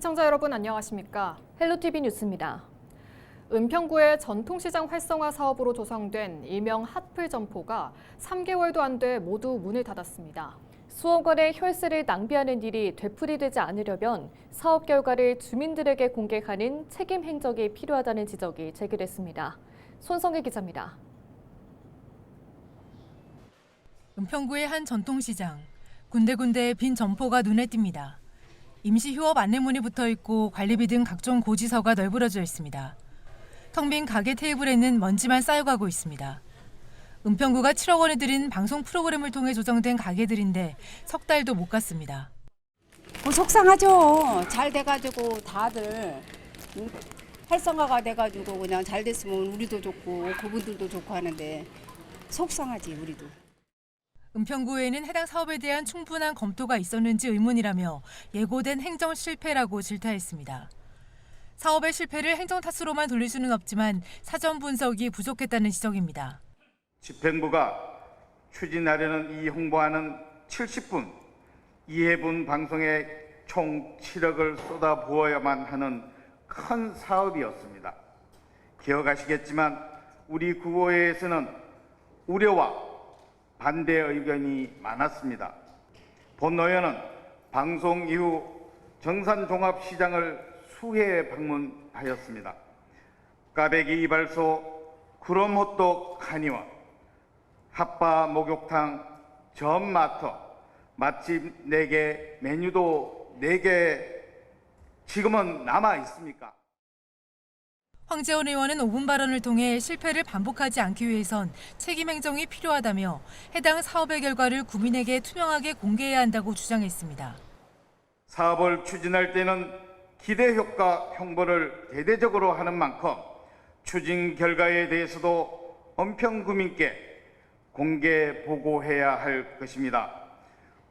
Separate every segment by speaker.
Speaker 1: 시청자 여러분 안녕하십니까?
Speaker 2: 헬로티비 뉴스입니다.
Speaker 1: 은평구의 전통시장 활성화 사업으로 조성된 일명 핫플 점포가 3개월도 안 돼 모두 문을 닫았습니다.
Speaker 2: 수억 원의 혈세를 낭비하는 일이 되풀이되지 않으려면 사업 결과를 주민들에게 공개하는 책임 행정이 필요하다는 지적이 제기됐습니다. 손성혜 기자입니다.
Speaker 3: 은평구의 한 전통시장. 군데군데 빈 점포가 눈에 띕니다. 임시 휴업 안내문이 붙어 있고 관리비 등 각종 고지서가 널브러져 있습니다. 텅 빈 가게 테이블에는 먼지만 쌓여가고 있습니다. 은평구가 7억 원을 들인 방송 프로그램을 통해 조성된 가게들인데 석 달도 못 갔습니다.
Speaker 4: 속상하죠. 잘 돼가지고 다들 활성화가 돼가지고 그냥 잘 됐으면 우리도 좋고 그분들도 좋고 하는데 속상하지 우리도.
Speaker 3: 은평구에는 해당 사업에 대한 충분한 검토가 있었는지 의문이라며 예고된 행정 실패라고 질타했습니다. 사업의 실패를 행정 탓으로만 돌릴 수는 없지만 사전 분석이 부족했다는 지적입니다.
Speaker 5: 집행부가 추진하려는 이 홍보하는 70분, 2회분 방송에 총 7억을 쏟아부어야만 하는 큰 사업이었습니다. 기억하시겠지만 우리 구의회에서는 우려와 반대 의견이 많았습니다. 본 의원은 방송 이후 정산종합시장을 수회 방문하였습니다. 까베기 이발소, 구름호떡 한의원, 핫바 목욕탕, 전마터, 맛집 4개, 메뉴도 4개 지금은 남아 있습니까?
Speaker 3: 황재원 의원은 5분 발언을 통해 실패를 반복하지 않기 위해선 책임 행정이 필요하다며 해당 사업의 결과를 국민에게 투명하게 공개해야 한다고 주장했습니다.
Speaker 5: 사업을 추진할 때는 기대 효과 홍보를 대대적으로 하는 만큼 추진 결과에 대해서도 은평구민께 공개 보고해야 할 것입니다.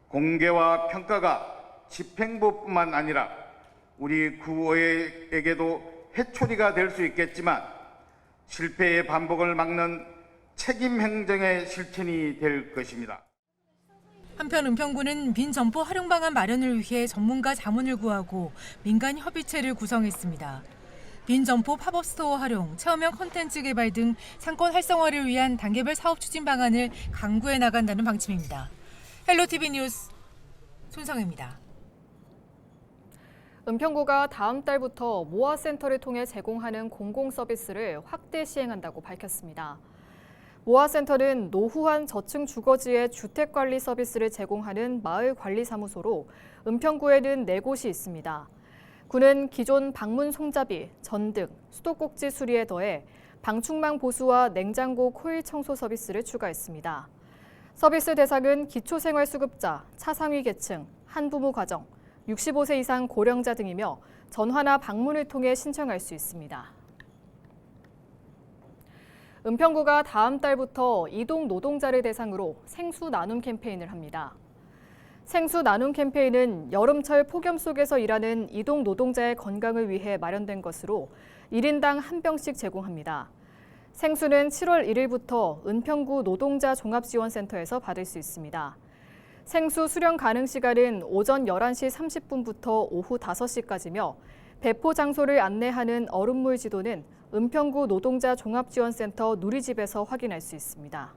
Speaker 5: 공개와 평가가 집행부뿐만 아니라 우리 구의회에게도 해초리가 될 수 있겠지만 실패의 반복을 막는 책임 행정의 실천이 될 것입니다.
Speaker 3: 한편 은평구는 빈 점포 활용 방안 마련을 위해 전문가 자문을 구하고 민간 협의체를 구성했습니다. 빈 점포 팝업 스토어 활용, 체험형 콘텐츠 개발 등 상권 활성화를 위한 단계별 사업 추진 방안을 강구해 나간다는 방침입니다. 헬로티비 뉴스 손성혜입니다.
Speaker 1: 은평구가 다음 달부터 모아센터를 통해 제공하는 공공서비스를 확대 시행한다고 밝혔습니다. 모아센터는 노후한 저층 주거지의 주택관리 서비스를 제공하는 마을관리사무소로 은평구에는 4곳이 있습니다. 구는 기존 방문 손잡이, 전등, 수도꼭지 수리에 더해 방충망 보수와 냉장고 코일 청소 서비스를 추가했습니다. 서비스 대상은 기초생활수급자, 차상위 계층, 한부모 가정, 65세 이상 고령자 등이며 전화나 방문을 통해 신청할 수 있습니다. 은평구가 다음 달부터 이동 노동자를 대상으로 생수 나눔 캠페인을 합니다. 생수 나눔 캠페인은 여름철 폭염 속에서 일하는 이동 노동자의 건강을 위해 마련된 것으로 1인당 1병씩 제공합니다. 생수는 7월 1일부터 은평구 노동자 종합지원센터에서 받을 수 있습니다. 생수 수령 가능 시간은 오전 11시 30분부터 오후 5시까지며 배포 장소를 안내하는 얼음물 지도는 은평구 노동자 종합지원센터 누리집에서 확인할 수 있습니다.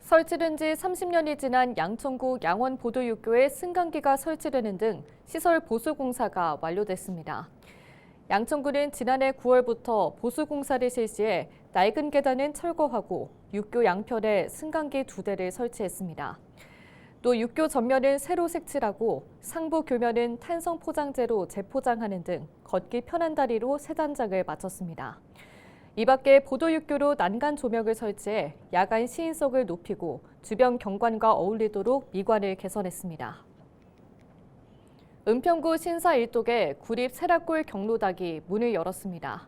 Speaker 2: 설치된 지 30년이 지난 양천구 양원보도육교에 승강기가 설치되는 등 시설 보수 공사가 완료됐습니다. 양천구는 지난해 9월부터 보수 공사를 실시해 낡은 계단은 철거하고 육교 양편에 승강기 2대를 설치했습니다. 또 육교 전면은 새로 색칠하고 상부 교면은 탄성 포장재로 재포장하는 등 걷기 편한 다리로 새 단장을 마쳤습니다. 이 밖에 보도육교로 난간 조명을 설치해 야간 시인성을 높이고 주변 경관과 어울리도록 미관을 개선했습니다. 은평구 신사 일동에 구립 세라골 경로당이 문을 열었습니다.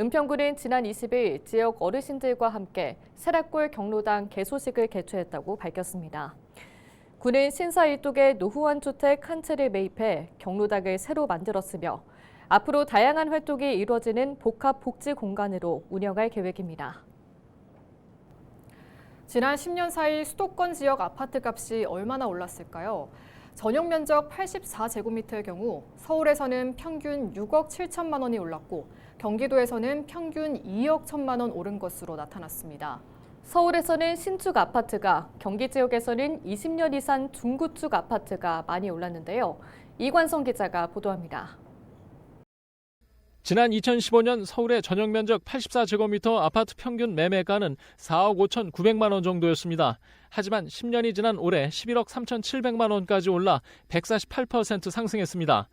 Speaker 2: 은평구는 지난 20일 지역 어르신들과 함께 세라골 경로당 개소식을 개최했다고 밝혔습니다. 구는 신사 일동에 노후한 주택 한 채를 매입해 경로당을 새로 만들었으며 앞으로 다양한 활동이 이루어지는 복합 복지 공간으로 운영할 계획입니다.
Speaker 1: 지난 10년 사이 수도권 지역 아파트 값이 얼마나 올랐을까요? 전용 면적 84제곱미터의 경우 서울에서는 평균 6억 7천만 원이 올랐고 경기도에서는 평균 2억 1천만 원 오른 것으로 나타났습니다.
Speaker 2: 서울에서는 신축 아파트가, 경기 지역에서는 20년 이상 중구축 아파트가 많이 올랐는데요. 이관성 기자가 보도합니다.
Speaker 6: 지난 2015년 서울의 전용 면적 84제곱미터 아파트 평균 매매가는 4억 5,900만 원 정도였습니다. 하지만 10년이 지난 올해 11억 3,700만 원까지 올라 148% 상승했습니다.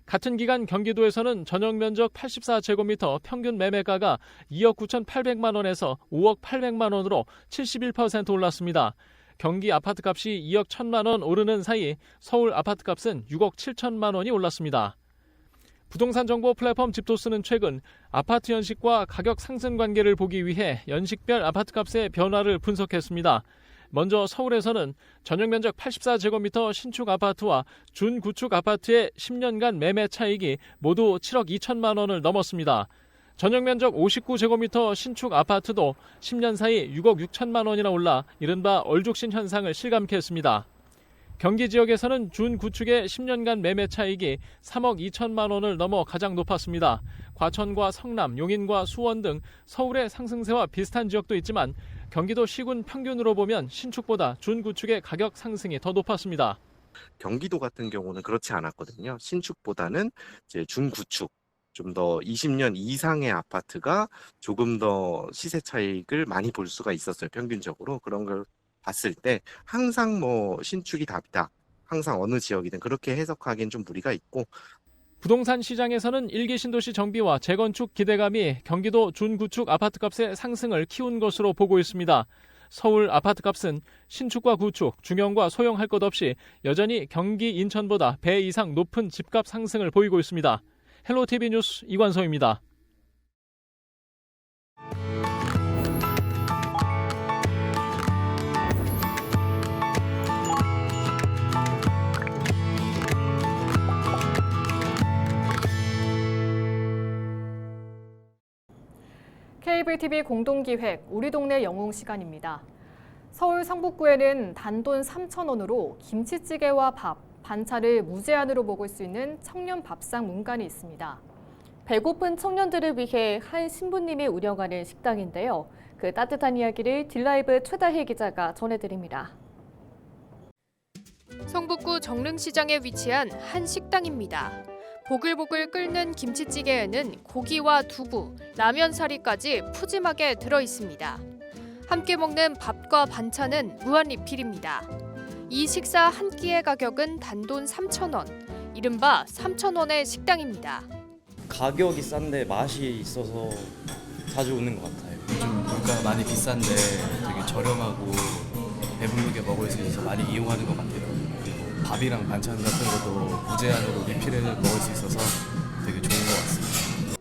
Speaker 6: 같은 기간 경기도에서는 전용 면적 84제곱미터 평균 매매가가 2억 9,800만 원에서 5억 800만 원으로 71% 올랐습니다. 경기 아파트값이 2억 1천만 원 오르는 사이 서울 아파트값은 6억 7천만 원이 올랐습니다. 부동산 정보 플랫폼 집토스는 최근 아파트 연식과 가격 상승 관계를 보기 위해 연식별 아파트값의 변화를 분석했습니다. 먼저 서울에서는 전용 면적 84제곱미터 신축 아파트와 준구축 아파트의 10년간 매매 차익이 모두 7억 2천만 원을 넘었습니다. 전용 면적 59제곱미터 신축 아파트도 10년 사이 6억 6천만 원이나 올라 이른바 얼죽신 현상을 실감케 했습니다. 경기 지역에서는 준구축의 10년간 매매 차익이 3억 2천만 원을 넘어 가장 높았습니다. 과천과 성남, 용인과 수원 등 서울의 상승세와 비슷한 지역도 있지만 경기도 시군 평균으로 보면 신축보다 준구축의 가격 상승이 더 높았습니다.
Speaker 7: 경기도 같은 경우는 그렇지 않았거든요. 신축보다는 이제 중구축, 좀 더 20년 이상의 아파트가 조금 더 시세 차익을 많이 볼 수가 있었어요. 평균적으로. 그런 걸 봤을 때 항상 뭐 신축이 답이다. 항상 어느 지역이든 그렇게 해석하기엔 좀 무리가 있고.
Speaker 6: 부동산 시장에서는 1기 신도시 정비와 재건축 기대감이 경기도 준구축 아파트값의 상승을 키운 것으로 보고 있습니다. 서울 아파트값은 신축과 구축, 중형과 소형 할 것 없이 여전히 경기 인천보다 배 이상 높은 집값 상승을 보이고 있습니다. 헬로티비 뉴스 이관성입니다.
Speaker 1: 케이블 TV 공동기획 우리 동네 영웅 시간입니다. 서울 성북구에는 단돈 3,000원으로 김치찌개와 밥, 반찬을 무제한으로 먹을 수 있는 청년 밥상 문간이 있습니다.
Speaker 2: 배고픈 청년들을 위해 한 신부님이 운영하는 식당인데요. 그 따뜻한 이야기를 딜라이브 최다혜 기자가 전해드립니다.
Speaker 8: 성북구 정릉시장에 위치한 한 식당입니다. 보글보글 끓는 김치찌개에는 고기와 두부, 라면 사리까지 푸짐하게 들어 있습니다. 함께 먹는 밥과 반찬은 무한 리필입니다. 이 식사 한 끼의 가격은 단돈 3,000원, 이른바 3,000원의 식당입니다.
Speaker 9: 가격이 싼데 맛이 있어서 자주 오는 것 같아요.
Speaker 10: 요즘 물가가 많이 비싼데 되게 저렴하고 배부르게 먹을 수 있어서 많이 이용하는 것 같아요. 밥이랑 반찬 같은 것도 무제한으로 리필을 먹을 수 있어서 되게 좋은 것 같습니다.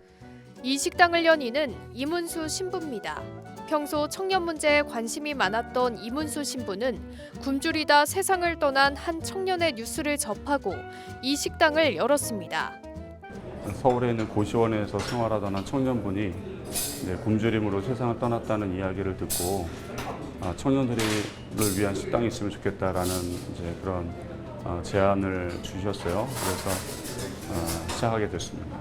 Speaker 8: 이 식당을 연 이는 이문수 신부입니다. 평소 청년 문제에 관심이 많았던 이문수 신부는 굶주리다 세상을 떠난 한 청년의 뉴스를 접하고 이 식당을 열었습니다.
Speaker 11: 서울에 있는 고시원에서 생활하던 한 청년분이 굶주림으로 세상을 떠났다는 이야기를 듣고 청년들을 위한 식당이 있으면 좋겠다라는 그런 제안을 주셨어요. 그래서 시작하게 됐습니다.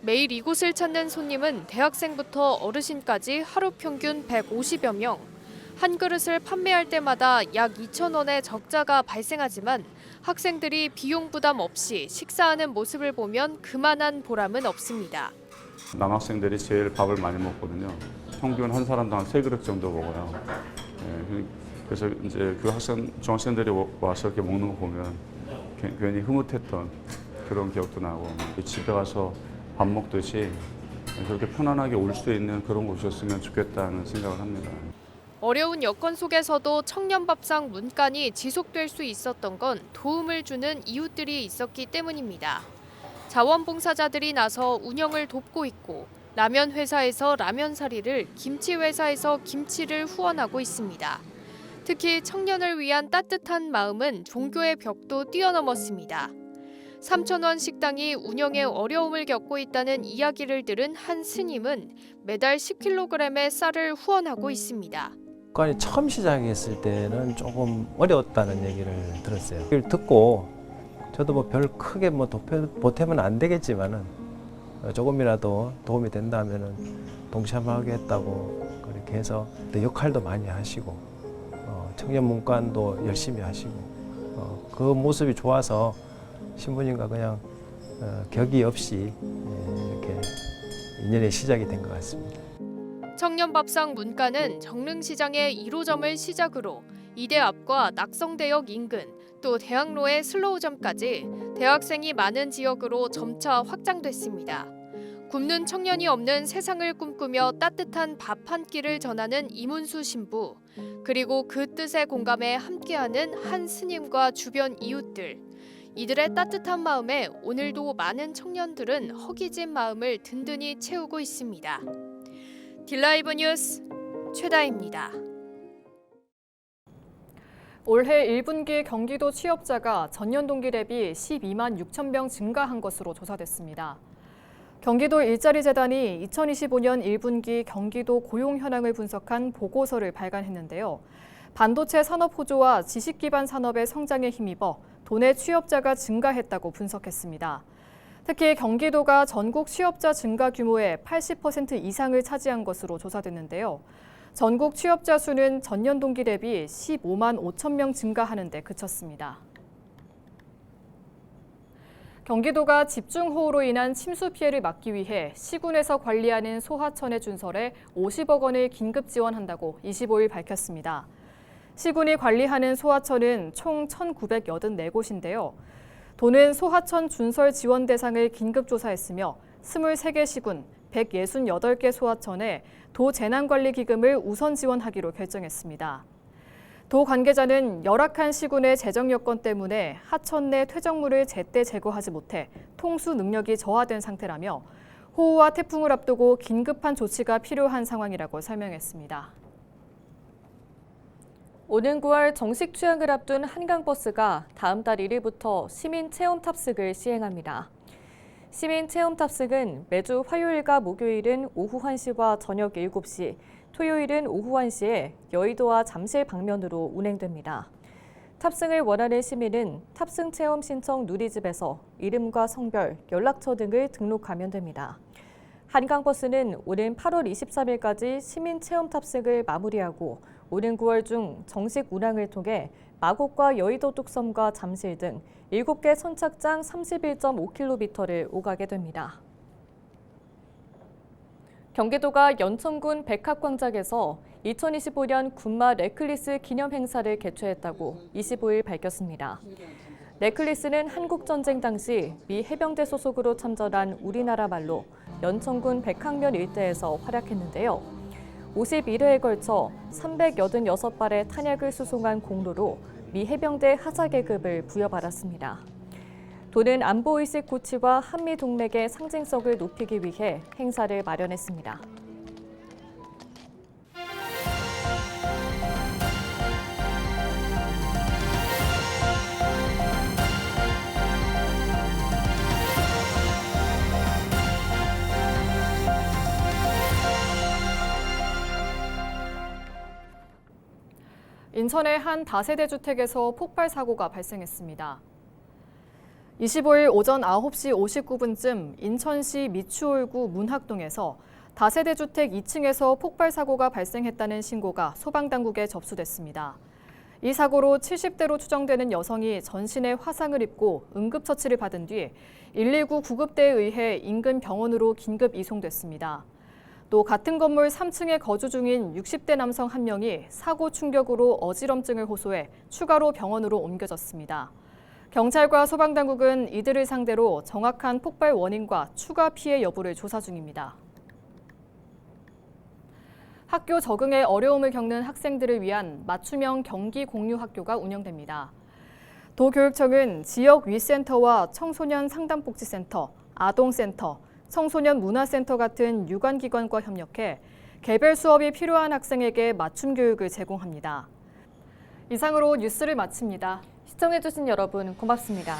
Speaker 8: 매일 이곳을 찾는 손님은 대학생부터 어르신까지 하루 평균 150여 명. 한 그릇을 판매할 때마다 약 2,000원의 적자가 발생하지만 학생들이 비용 부담 없이 식사하는 모습을 보면 그만한 보람은 없습니다.
Speaker 11: 남학생들이 제일 밥을 많이 먹거든요. 평균 한 사람당 한 3그릇 정도 먹어요. 그래서 이제 그 중학생들이 와서 이렇게 먹는 거 보면 괜히 흐뭇했던 그런 기억도 나고 집에 가서 밥 먹듯이 그렇게 편안하게 올 수 있는 그런 곳이었으면 좋겠다는 생각을 합니다.
Speaker 8: 어려운 여건 속에서도 청년밥상 문간이 지속될 수 있었던 건 도움을 주는 이웃들이 있었기 때문입니다. 자원봉사자들이 나서 운영을 돕고 있고 라면 회사에서 라면 사리를, 김치 회사에서 김치를 후원하고 있습니다. 특히 청년을 위한 따뜻한 마음은 종교의 벽도 뛰어넘었습니다. 3,000원 식당이 운영에 어려움을 겪고 있다는 이야기를 들은 한 스님은 매달 10kg의 쌀을 후원하고 있습니다.
Speaker 12: 처음 시작했을 때는 조금 어려웠다는 얘기를 들었어요. 이걸 듣고 저도 뭐 별 크게 뭐 보탬은 안 되겠지만은 조금이라도 도움이 된다면은 동참하겠다고 그렇게 해서 또 역할도 많이 하시고 청년 문관도 열심히 하시고 그 모습이 좋아서 신부님과 그냥 격의 없이 이렇게 인연의 시작이 된 것 같습니다.
Speaker 8: 청년밥상 문가는 정릉시장의 1호점을 시작으로 이대 앞과 낙성대역 인근 또 대학로의 슬로우점까지 대학생이 많은 지역으로 점차 확장됐습니다. 굶는 청년이 없는 세상을 꿈꾸며 따뜻한 밥 한 끼를 전하는 이문수 신부, 그리고 그 뜻에 공감해 함께하는 한 스님과 주변 이웃들. 이들의 따뜻한 마음에 오늘도 많은 청년들은 허기진 마음을 든든히 채우고 있습니다. 딜라이브 뉴스 최다입니다.
Speaker 1: 올해 1분기 경기도 취업자가 전년 동기 대비 12만 6천 명 증가한 것으로 조사됐습니다. 경기도 일자리재단이 2025년 1분기 경기도 고용 현황을 분석한 보고서를 발간했는데요. 반도체 산업 호조와 지식 기반 산업의 성장에 힘입어 도내 취업자가 증가했다고 분석했습니다. 특히 경기도가 전국 취업자 증가 규모의 80% 이상을 차지한 것으로 조사됐는데요. 전국 취업자 수는 전년 동기 대비 15만 5천 명 증가하는 데 그쳤습니다. 경기도가 집중호우로 인한 침수 피해를 막기 위해 시군에서 관리하는 소하천의 준설에 50억 원을 긴급 지원한다고 25일 밝혔습니다. 시군이 관리하는 소하천은 총 1,984곳인데요. 도는 소하천 준설 지원 대상을 긴급 조사했으며 23개 시군, 168개 소하천에 도 재난관리기금을 우선 지원하기로 결정했습니다. 도 관계자는 열악한 시군의 재정 여건 때문에 하천 내 퇴적물을 제때 제거하지 못해 통수 능력이 저하된 상태라며 호우와 태풍을 앞두고 긴급한 조치가 필요한 상황이라고 설명했습니다.
Speaker 2: 오는 9월 정식 취항을 앞둔 한강버스가 다음 달 1일부터 시민 체험 탑승을 시행합니다. 시민 체험 탑승은 매주 화요일과 목요일은 오후 1시와 저녁 7시, 토요일은 오후 1시에 여의도와 잠실 방면으로 운행됩니다. 탑승을 원하는 시민은 탑승 체험 신청 누리집에서 이름과 성별, 연락처 등을 등록하면 됩니다. 한강버스는 오는 8월 23일까지 시민 체험 탑승을 마무리하고 오는 9월 중 정식 운항을 통해 마곡과 여의도 뚝섬과 잠실 등 7개 선착장 31.5km를 오가게 됩니다. 경기도가 연천군 백합광장에서 2025년 군마 넷클리스 기념 행사를 개최했다고 25일 밝혔습니다. 넷클리스는 한국전쟁 당시 미 해병대 소속으로 참전한 우리나라 말로 연천군 백학면 일대에서 활약했는데요. 51회에 걸쳐 386발의 탄약을 수송한 공로로 미 해병대 하사 계급을 부여받았습니다. 도는 안보의식 고취와 한미 동맹의 상징성을 높이기 위해 행사를 마련했습니다.
Speaker 1: 인천의 한 다세대 주택에서 폭발 사고가 발생했습니다. 25일 오전 9시 59분쯤 인천시 미추홀구 문학동에서 다세대 주택 2층에서 폭발 사고가 발생했다는 신고가 소방당국에 접수됐습니다. 이 사고로 70대로 추정되는 여성이 전신에 화상을 입고 응급처치를 받은 뒤 119 구급대에 의해 인근 병원으로 긴급 이송됐습니다. 또 같은 건물 3층에 거주 중인 60대 남성 한 명이 사고 충격으로 어지럼증을 호소해 추가로 병원으로 옮겨졌습니다. 경찰과 소방당국은 이들을 상대로 정확한 폭발 원인과 추가 피해 여부를 조사 중입니다. 학교 적응에 어려움을 겪는 학생들을 위한 맞춤형 경기 공유 학교가 운영됩니다. 도교육청은 지역 위센터와 청소년 상담복지센터, 아동센터, 청소년 문화센터 같은 유관기관과 협력해 개별 수업이 필요한 학생에게 맞춤 교육을 제공합니다. 이상으로 뉴스를 마칩니다.
Speaker 2: 시청해주신 여러분 고맙습니다.